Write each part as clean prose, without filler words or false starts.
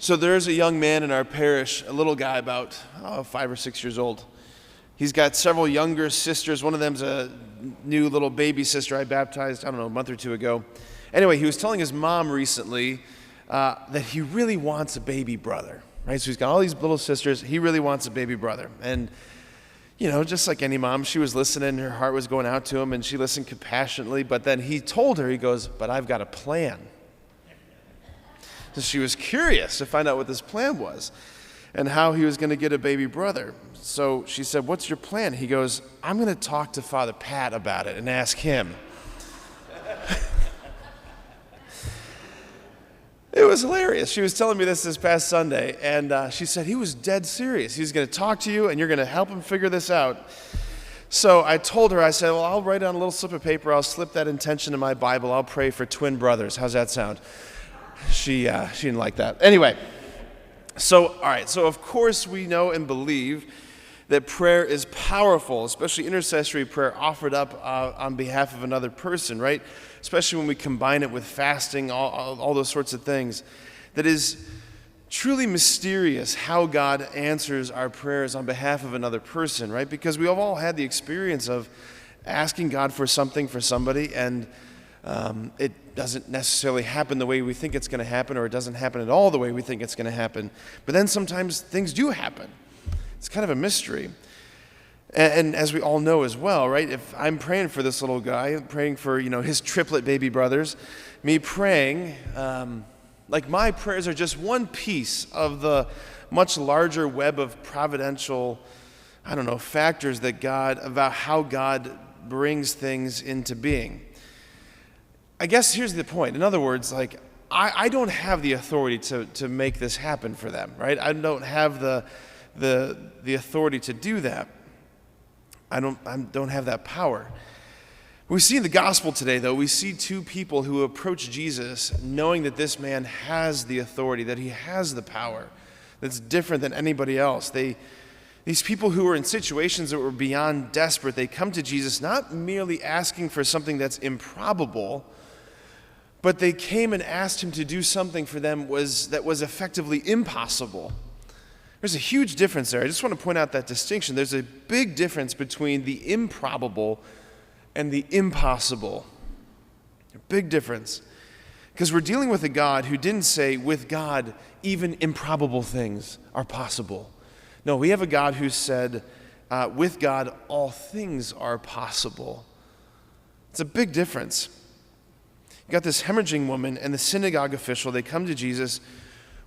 So there's a young man in our parish, a little guy about 5 or 6 years old. He's got several younger sisters. One of them's a new little baby sister I baptized, a month or two ago. Anyway, he was telling his mom recently that he really wants a baby brother, right? So he's got all these little sisters. He really wants a baby brother. And, just like any mom, she was listening. Her heart was going out to him, and she listened compassionately. But then he told her, he goes, "But I've got a plan." So she was curious to find out what this plan was and how he was going to get a baby brother. So she said, "What's your plan?" He goes, "I'm going to talk to Father Pat about it and ask him." It was hilarious. She was telling me this past Sunday, and she said he was dead serious. He's going to talk to you, and you're going to help him figure this out. So I told her, I said, "Well, I'll write on a little slip of paper. I'll slip that intention in my Bible. I'll pray for twin brothers." How's that sound? She didn't like that. Anyway, so of course we know and believe that prayer is powerful, especially intercessory prayer offered up on behalf of another person, right? Especially when we combine it with fasting, all those sorts of things. That is truly mysterious how God answers our prayers on behalf of another person, right? Because we have all had the experience of asking God for something for somebody, and it doesn't necessarily happen the way we think it's going to happen, or it doesn't happen at all the way we think it's going to happen. But then sometimes things do happen. It's kind of a mystery. And as we all know as well, right? If I'm praying for this little guy, praying for, his triplet baby brothers, me praying, my prayers are just one piece of the much larger web of providential, factors about how God brings things into being. I guess here's the point. In other words, I don't have the authority to make this happen for them, right? I don't have the authority to do that. I don't have that power. We see in the gospel today, though, we see two people who approach Jesus knowing that this man has the authority, that he has the power, that's different than anybody else. These people who were in situations that were beyond desperate, they come to Jesus not merely asking for something that's improbable, but they came and asked him to do something for them that was effectively impossible. There's a huge difference there. I just want to point out that distinction. There's a big difference between the improbable and the impossible. A big difference. Because we're dealing with a God who didn't say, with God, even improbable things are possible. No, we have a God who said, with God, all things are possible. It's a big difference. You got this hemorrhaging woman and the synagogue official. They come to Jesus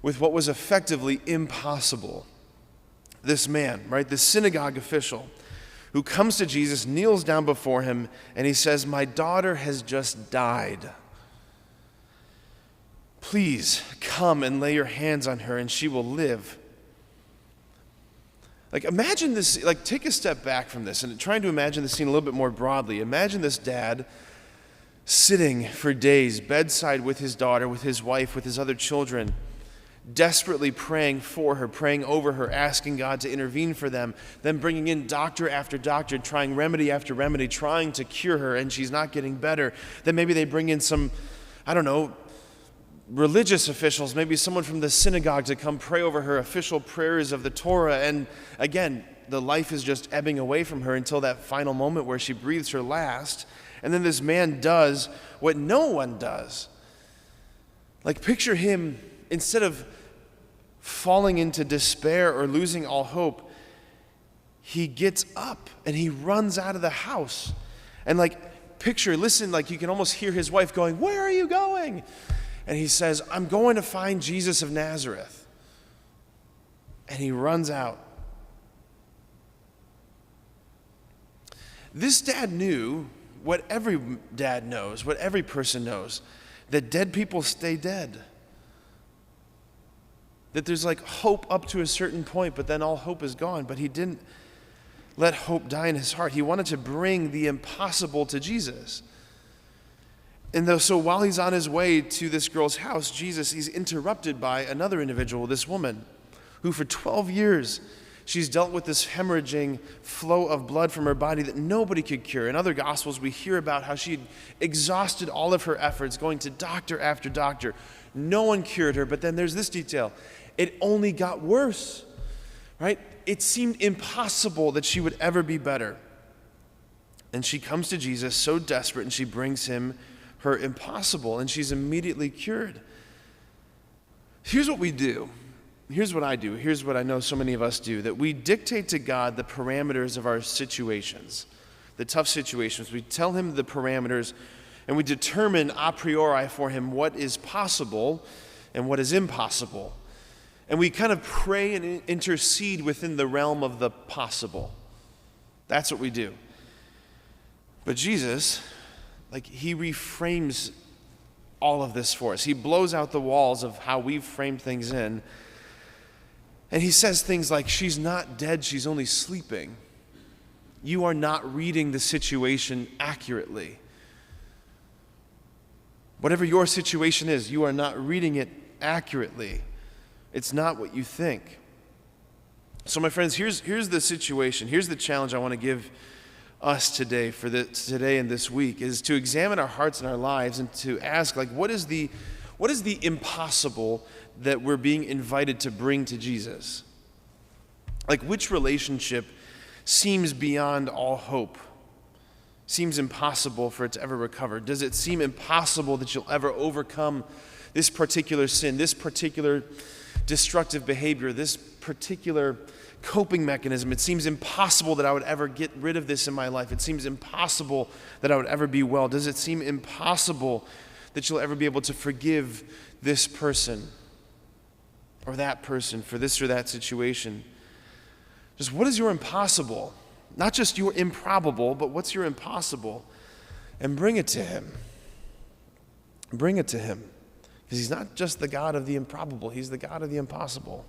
with what was effectively impossible. This man, right, this synagogue official, who comes to Jesus, kneels down before him, and he says, "My daughter has just died. Please come and lay your hands on her, and she will live." Imagine this, take a step back from this, and trying to imagine the scene a little bit more broadly. Imagine this dad sitting for days, bedside with his daughter, with his wife, with his other children, desperately praying for her, praying over her, asking God to intervene for them, then bringing in doctor after doctor, trying remedy after remedy, trying to cure her, and she's not getting better. Then maybe they bring in some, religious officials, maybe someone from the synagogue to come pray over her, official prayers of the Torah, and again, the life is just ebbing away from her until that final moment where she breathes her last. And then this man does what no one does. Picture him, instead of falling into despair or losing all hope, he gets up and he runs out of the house. And listen, you can almost hear his wife going, "Where are you going?" And he says, "I'm going to find Jesus of Nazareth." And he runs out. This dad knew what every dad knows, what every person knows, that dead people stay dead. That there's hope up to a certain point, but then all hope is gone. But he didn't let hope die in his heart. He wanted to bring the impossible to Jesus. And so while he's on his way to this girl's house, he's interrupted by another individual, this woman, who for 12 years, she's dealt with this hemorrhaging flow of blood from her body that nobody could cure. In other Gospels, we hear about how she had exhausted all of her efforts, going to doctor after doctor. No one cured her. But then there's this detail. It only got worse, right? It seemed impossible that she would ever be better. And she comes to Jesus so desperate, and she brings him her impossible, and she's immediately cured. Here's what we do. Here's what I do. Here's what I know so many of us do, that we dictate to God the parameters of our situations, the tough situations. We tell him the parameters, and we determine a priori for him what is possible and what is impossible. And we kind of pray and intercede within the realm of the possible. That's what we do. But Jesus, he reframes all of this for us. He blows out the walls of how we've framed things in. And he says things like, she's not dead, she's only sleeping. You are not reading the situation accurately. Whatever your situation is, you are not reading it accurately. It's not what you think. So my friends, here's the situation. Here's the challenge I want to give us today today and this week, is to examine our hearts and our lives and to ask, what is the impossible that we're being invited to bring to Jesus? Which relationship seems beyond all hope? Seems impossible for it to ever recover? Does it seem impossible that you'll ever overcome this particular sin, this particular destructive behavior, this particular coping mechanism? It seems impossible that I would ever get rid of this in my life. It seems impossible that I would ever be well. Does it seem impossible that you'll ever be able to forgive this person or that person for this or that situation? Just what is your impossible? Not just your improbable, but what's your impossible? And bring it to him. Bring it to him. Because he's not just the God of the improbable, he's the God of the impossible.